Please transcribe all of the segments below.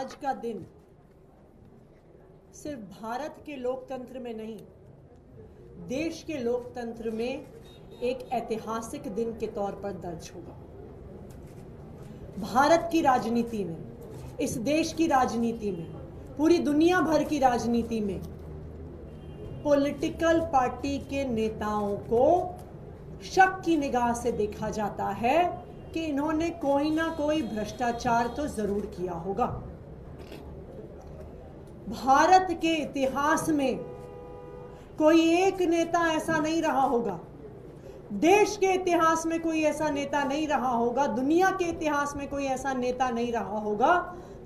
आज का दिन सिर्फ भारत के लोकतंत्र में नहीं, देश के लोकतंत्र में एक ऐतिहासिक दिन के तौर पर दर्ज होगा। भारत की राजनीति में, इस देश की राजनीति में, पूरी दुनिया भर की राजनीति में पॉलिटिकल पार्टी के नेताओं को शक की निगाह से देखा जाता है कि इन्होंने कोई ना कोई भ्रष्टाचार तो जरूर किया होगा। भारत के इतिहास में कोई एक नेता ऐसा नहीं रहा होगा, देश के इतिहास में कोई ऐसा नेता नहीं रहा होगा, दुनिया के इतिहास में कोई ऐसा नेता नहीं रहा होगा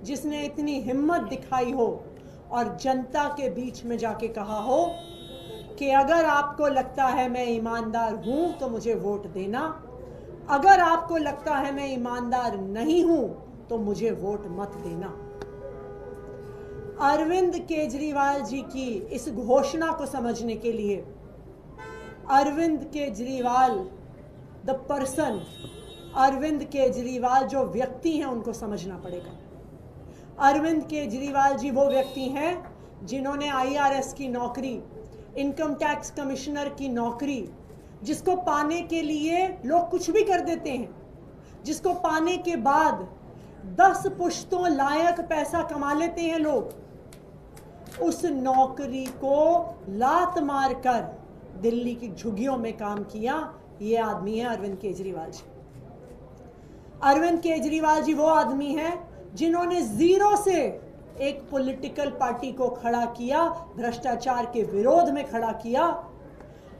जिसने इतनी हिम्मत दिखाई हो और जनता के बीच में जाके कहा हो कि अगर आपको लगता है मैं ईमानदार हूं तो मुझे वोट देना, अगर आपको लगता है मैं ईमानदार नहीं हूं तो मुझे वोट मत देना। अरविंद केजरीवाल जी की इस घोषणा को समझने के लिए अरविंद केजरीवाल द पर्सन, अरविंद केजरीवाल जो व्यक्ति हैं उनको समझना पड़ेगा। अरविंद केजरीवाल जी वो व्यक्ति हैं जिन्होंने IRS की नौकरी, इनकम टैक्स कमिश्नर की नौकरी, जिसको पाने के लिए लोग कुछ भी कर देते हैं, जिसको पाने के बाद 10 पुश्तों लायक पैसा कमा लेते हैं लोग, उस नौकरी को लात मारकर दिल्ली की झुग्गियों में काम किया। ये आदमी है अरविंद केजरीवाल जी। अरविंद केजरीवाल जी वो आदमी है जिन्होंने जीरो से एक पॉलिटिकल पार्टी को खड़ा किया, भ्रष्टाचार के विरोध में खड़ा किया,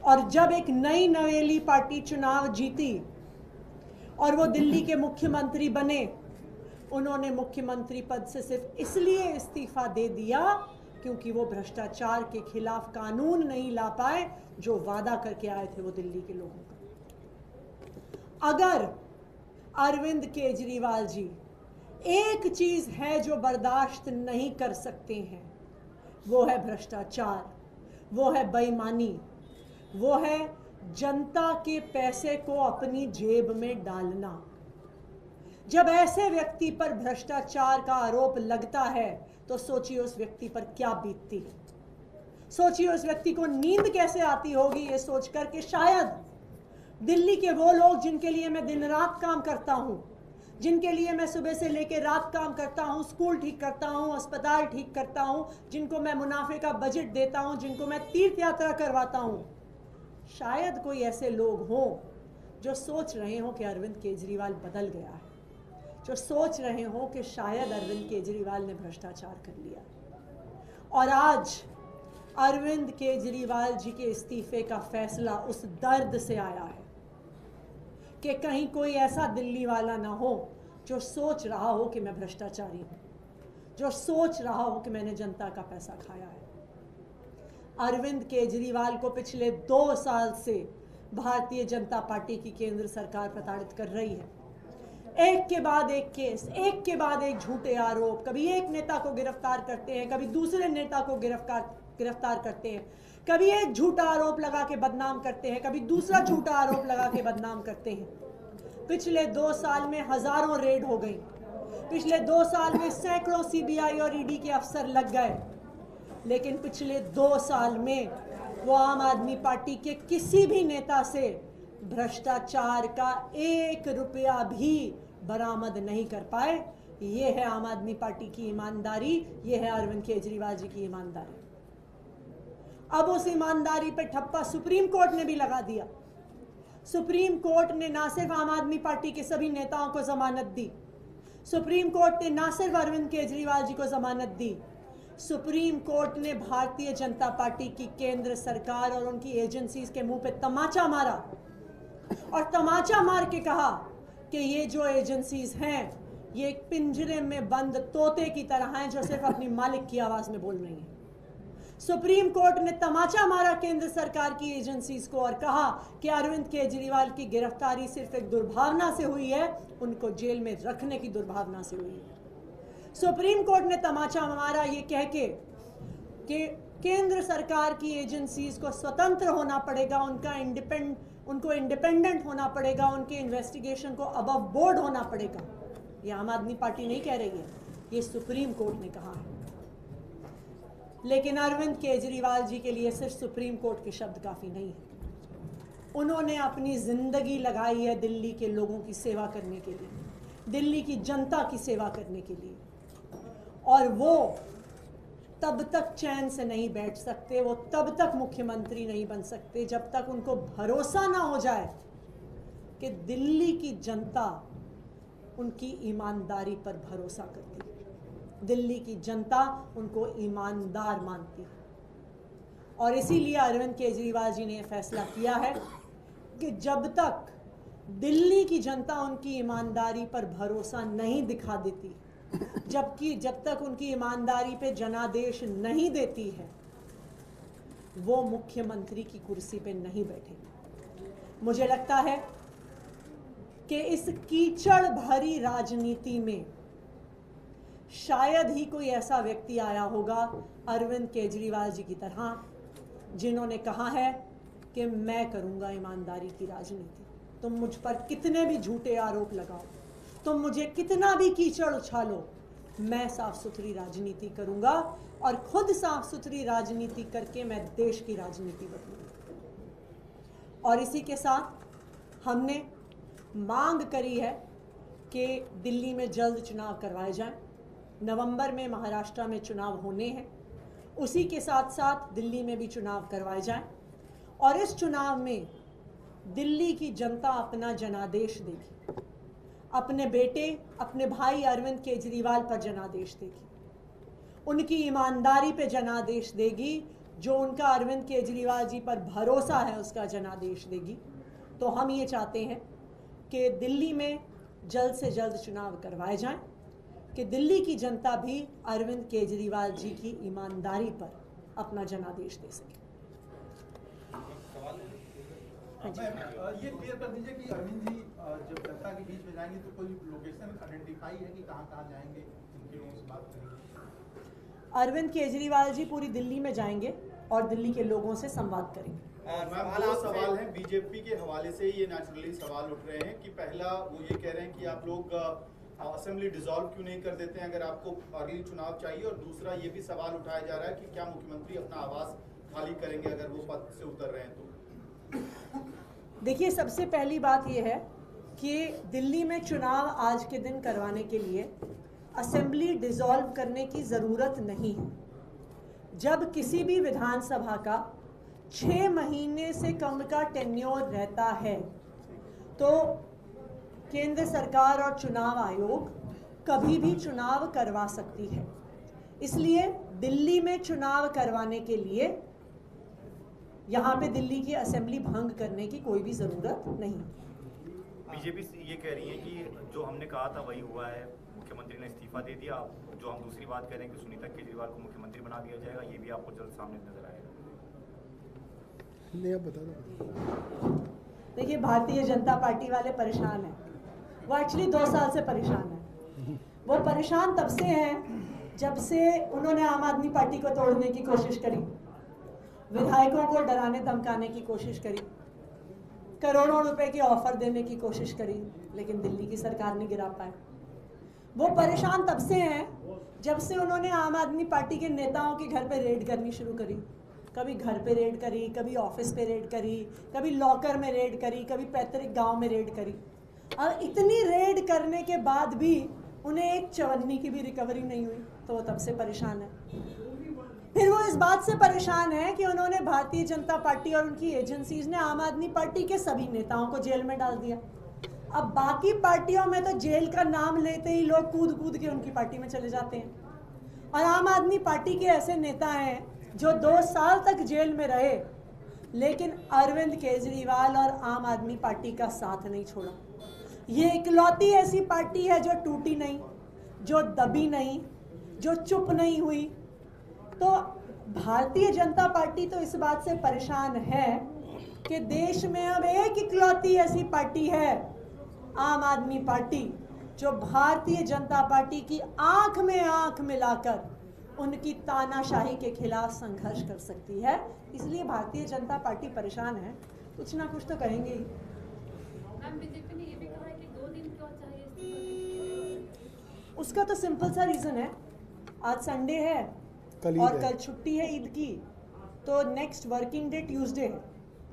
और जब एक नई नवेली पार्टी चुनाव जीती और वो दिल्ली के मुख्यमंत्री बने, उन्होंने मुख्यमंत्री पद से सिर्फ इसलिए इस्तीफा दे दिया क्योंकि वो भ्रष्टाचार के खिलाफ कानून नहीं ला पाए जो वादा करके आए थे वो दिल्ली के लोगों का। अगर अरविंद केजरीवाल जी एक चीज है जो बर्दाश्त नहीं कर सकते हैं, वो है भ्रष्टाचार, वो है बेईमानी, वो है जनता के पैसे को अपनी जेब में डालना। जब ऐसे व्यक्ति पर भ्रष्टाचार का आरोप लगता है तो सोचिए उस व्यक्ति पर क्या बीतती है, सोचिए उस व्यक्ति को नींद कैसे आती होगी ये सोचकर कि शायद दिल्ली के वो लोग जिनके लिए मैं दिन रात काम करता हूं, जिनके लिए मैं सुबह से लेकर रात काम करता हूं, स्कूल ठीक करता हूं, अस्पताल ठीक करता हूं, जिनको मैं मुनाफे का बजट देता हूं, जिनको मैं तीर्थ यात्रा करवाता हूं, शायद कोई ऐसे लोग हों जो सोच रहे हों कि अरविंद केजरीवाल बदल गया है, जो सोच रहे हों कि शायद अरविंद केजरीवाल ने भ्रष्टाचार कर लिया। और आज अरविंद केजरीवाल जी के इस्तीफे का फैसला उस दर्द से आया है कि कहीं कोई ऐसा दिल्ली वाला ना हो जो सोच रहा हो कि मैं भ्रष्टाचारी हूं, जो सोच रहा हो कि मैंने जनता का पैसा खाया है। अरविंद केजरीवाल को पिछले 2 साल से भारतीय जनता पार्टी की केंद्र सरकार प्रताड़ित कर रही है। एक के बाद एक केस, एक के बाद एक झूठे आरोप, कभी एक नेता को गिरफ्तार करते हैं, कभी दूसरे नेता को गिरफ्तार करते हैं, कभी एक झूठा आरोप लगा के बदनाम करते हैं, कभी दूसरा झूठा आरोप लगा के बदनाम करते हैं। पिछले 2 साल में हजारों रेड हो गई, पिछले 2 साल में सैकड़ों CBI और ED के अफसर लग गए, लेकिन पिछले 2 साल में वो आम आदमी पार्टी के किसी भी नेता से भ्रष्टाचार का 1 रुपया भी बरामद नहीं कर पाए। ये है आम आदमी पार्टी की ईमानदारी, ये है अरविंद केजरीवाल जी की ईमानदारी। अब उस ईमानदारी पे ठप्पा सुप्रीम कोर्ट ने भी लगा दिया। सुप्रीम कोर्ट ने ना सिर्फ आम आदमी पार्टी के सभी नेताओं को जमानत दी, सुप्रीम कोर्ट ने ना सिर्फ अरविंद केजरीवाल जी को जमानत दी, सुप्रीम कोर्ट ने भारतीय जनता पार्टी की केंद्र सरकार और उनकी एजेंसीज के मुंह पे तमाचा मारा और तमाचा मार के कहा कि ये जो एजेंसीज हैं ये एक पिंजरे में बंद तोते की तरह हैं जो सिर्फ अपनी मालिक की आवाज में बोल रही हैं। सुप्रीम कोर्ट ने तमाचा मारा केंद्र सरकार की एजेंसीज को और कहा कि अरविंद केजरीवाल की गिरफ्तारी सिर्फ एक दुर्भावना से हुई है, उनको जेल में रखने की दुर्भावना से हुई है। सुप्रीम कोर्ट ने तमाचा मारा ये कह के कि केंद्र सरकार की एजेंसीज को स्वतंत्र होना पड़ेगा, उनको इंडिपेंडेंट होना पड़ेगा, उनके इन्वेस्टिगेशन को अबव बोर्ड होना पड़ेगा। ये आम आदमी पार्टी नहीं कह रही है, ये सुप्रीम कोर्ट ने कहा है। लेकिन अरविंद केजरीवाल जी के लिए सिर्फ सुप्रीम कोर्ट के शब्द काफ़ी नहीं है। उन्होंने अपनी ज़िंदगी लगाई है दिल्ली के लोगों की सेवा करने के लिए, दिल्ली की जनता की सेवा करने के लिए, और वो तब तक चैन से नहीं बैठ सकते, वो तब तक मुख्यमंत्री नहीं बन सकते जब तक उनको भरोसा ना हो जाए कि दिल्ली की जनता उनकी ईमानदारी पर भरोसा करती है, दिल्ली की जनता उनको ईमानदार मानती है। और इसीलिए अरविंद केजरीवाल जी ने यह फैसला किया है कि जब तक दिल्ली की जनता उनकी ईमानदारी पर भरोसा नहीं दिखा देती, जब तक उनकी ईमानदारी पे जनादेश नहीं देती है, वो मुख्यमंत्री की कुर्सी पे नहीं बैठेंगे। मुझे लगता है कि इस कीचड़ भरी राजनीति में शायद ही कोई ऐसा व्यक्ति आया होगा अरविंद केजरीवाल जी की तरह, जिन्होंने कहा है कि मैं करूंगा ईमानदारी की राजनीति। तुम मुझ पर कितने भी झूठे आरोप लगाओ, तुम मुझे कितना भी कीचड़ उछालो, मैं साफ सुथरी राजनीति करूंगा, और खुद साफ सुथरी राजनीति करके मैं देश की राजनीति बदलूंगा। और इसी के साथ हमने मांग करी है कि दिल्ली में जल्द चुनाव करवाए जाएं। नवंबर में महाराष्ट्र में चुनाव होने हैं, उसी के साथ साथ दिल्ली में भी चुनाव करवाए जाएं, और इस चुनाव में दिल्ली की जनता अपना जनादेश देगी, अपने बेटे, अपने भाई अरविंद केजरीवाल पर जनादेश देगी, उनकी ईमानदारी पे जनादेश देगी, जो उनका अरविंद केजरीवाल जी पर भरोसा है उसका जनादेश देगी। तो हम ये चाहते हैं कि दिल्ली में जल्द से जल्द चुनाव करवाए जाएं, कि दिल्ली की जनता भी अरविंद केजरीवाल जी की ईमानदारी पर अपना जनादेश दे सके। ये क्लियर कर दीजिए कि अरविंद जी जब जनता के बीच में जाएंगे तो कोई लोकेशन आइडेंटिफाई है कि कहाँ जाएंगे, उनके लोगों से बात करेंगे? अरविंद केजरीवाल जी पूरी दिल्ली में जाएंगे और दिल्ली के लोगों से संवाद करेंगे। दो सवाल हैं बीजेपी के हवाले से, ये नेचुरली सवाल उठ रहे हैं कि पहला वो ये कह रहे हैं कि आप लोग असेंबली डिसॉल्व क्यों नहीं कर देते हैं अगर आपको अर्ली चुनाव चाहिए, और दूसरा ये भी सवाल उठाया जा रहा है कि क्या मुख्यमंत्री अपना आवास खाली करेंगे अगर वो पद से उतर रहे हैं तो? देखिए, सबसे पहली बात यह है कि दिल्ली में चुनाव आज के दिन करवाने के लिए असेंबली डिसॉल्व करने की ज़रूरत नहीं है। जब किसी भी विधानसभा का 6 महीने से कम का टेन्योर रहता है तो केंद्र सरकार और चुनाव आयोग कभी भी चुनाव करवा सकती है। इसलिए दिल्ली में चुनाव करवाने के लिए यहाँ पे दिल्ली की असेंबली भंग करने की कोई भी ज़रूरत नहीं। बीजेपी ये कह रही है कि जो हमने कहा था वही हुआ है, मुख्यमंत्री ने इस्तीफा दे दिया। जो हम दूसरी बात कह रहे हैं कि सुनीता केजरीवाल को मुख्यमंत्री बना दिया जाएगा, ये भी आपको जल्द सामने नजर आएगा। नहीं, आप बता दो। देखिए, भारतीय जनता पार्टी वाले परेशान हैं। वो एक्चुअली 2 साल से परेशान है। वो परेशान तब से हैं जब से उन्होंने आम आदमी पार्टी को तोड़ने की कोशिश करी, विधायकों को डराने धमकाने की कोशिश करी, करोड़ों रुपए के ऑफर देने की कोशिश करी, लेकिन दिल्ली की सरकार नहीं गिरा पाए। वो परेशान तब से हैं जब से उन्होंने आम आदमी पार्टी के नेताओं के घर पे रेड करनी शुरू करी। कभी घर पे रेड करी, कभी ऑफिस पे रेड करी, कभी लॉकर में रेड करी, कभी पैतृक गांव में रेड करी। और इतनी रेड करने के बाद भी उन्हें एक चवन्नी की भी रिकवरी नहीं हुई, तो वो तब से परेशान है। फिर वो इस बात से परेशान है कि उन्होंने भारतीय जनता पार्टी और उनकी एजेंसीज ने आम आदमी पार्टी के सभी नेताओं को जेल में डाल दिया। अब बाकी पार्टियों में तो जेल का नाम लेते ही लोग कूद कूद के उनकी पार्टी में चले जाते हैं, और आम आदमी पार्टी के ऐसे नेता हैं जो 2 साल तक जेल में रहे, लेकिन अरविंद केजरीवाल और आम आदमी पार्टी का साथ नहीं छोड़ा। ये इकलौती ऐसी पार्टी है जो टूटी नहीं, जो दबी नहीं, जो चुप नहीं हुई। तो भारतीय जनता पार्टी तो इस बात से परेशान है कि देश में अब एक इकलौती ऐसी पार्टी है, आम आदमी पार्टी, जो भारतीय जनता पार्टी की आंख में आंख मिलाकर उनकी तानाशाही के खिलाफ संघर्ष कर सकती है। इसलिए भारतीय जनता पार्टी परेशान है, कुछ ना कुछ तो कहेंगे ही। मैम, बीजेपी ने ये भी कहा है कि 2 दिन क्यों चाहिए इस्तीफा? उसका तो सिंपल सा रीज़न है, आज संडे है और कल छुट्टी है ईद की, तो नेक्स्ट वर्किंग डे ट्यूसडे है,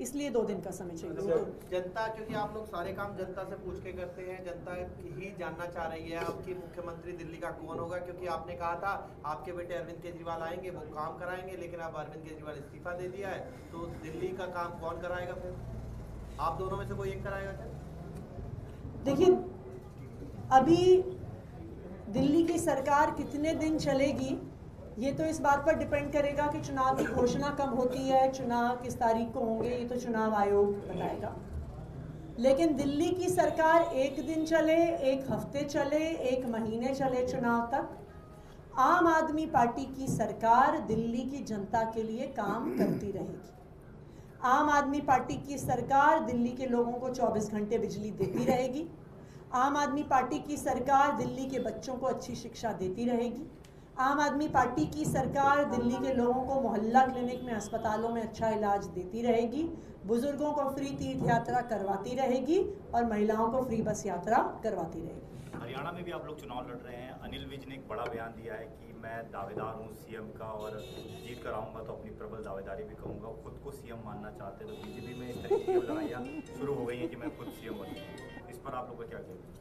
इसलिए 2 दिन का समय चाहिए। जनता, क्योंकि आप लोग सारे काम जनता से पूछ के करते हैं, जनता ही जानना चाह रही है आपकी मुख्यमंत्री दिल्ली का कौन होगा, क्योंकि आपने कहा था आपके बेटे अरविंद केजरीवाल आएंगे, वो काम कराएंगे, लेकिन अब अरविंद केजरीवाल इस्तीफा दे दिया है, तो दिल्ली का काम कौन कराएगा फिर? आप दोनों में से कोई एक कराएगा क्या? देखिए, अभी दिल्ली की सरकार कितने दिन चलेगी ये तो इस बात पर डिपेंड करेगा कि चुनाव की घोषणा कब होती है, चुनाव किस तारीख को होंगे, ये तो चुनाव आयोग बताएगा। लेकिन दिल्ली की सरकार 1 दिन चले, 1 हफ्ते चले, 1 महीने चले चुनाव तक, आम आदमी पार्टी की सरकार दिल्ली की जनता के लिए काम करती रहेगी। आम आदमी पार्टी की सरकार दिल्ली के लोगों को 24 घंटे बिजली देती रहेगी। आम आदमी पार्टी की सरकार दिल्ली के बच्चों को अच्छी शिक्षा देती रहेगी। आम आदमी पार्टी की सरकार दिल्ली के लोगों को मोहल्ला क्लिनिक में, अस्पतालों में अच्छा इलाज देती रहेगी, बुजुर्गों को फ्री तीर्थ यात्रा करवाती रहेगी और महिलाओं को फ्री बस यात्रा करवाती रहेगी। हरियाणा में भी आप लोग चुनाव लड़ रहे हैं। अनिल विज ने एक बड़ा बयान दिया है कि मैं दावेदार हूँ सीएम का और जीत कर आऊँगा तो अपनी प्रबल दावेदारी भी कहूँगा। खुद को सीएम मानना चाहते हैं, तो बीजेपी में इस तरीके की लड़ाइयाँ शुरू हो गई हैं कि मैं खुद सीएम बनूँ। इस पर आप लोग का क्या कहना है?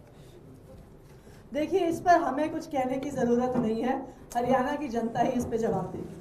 देखिए, इस पर हमें कुछ कहने की ज़रूरत नहीं है, हरियाणा की जनता ही इस पर जवाब देगी।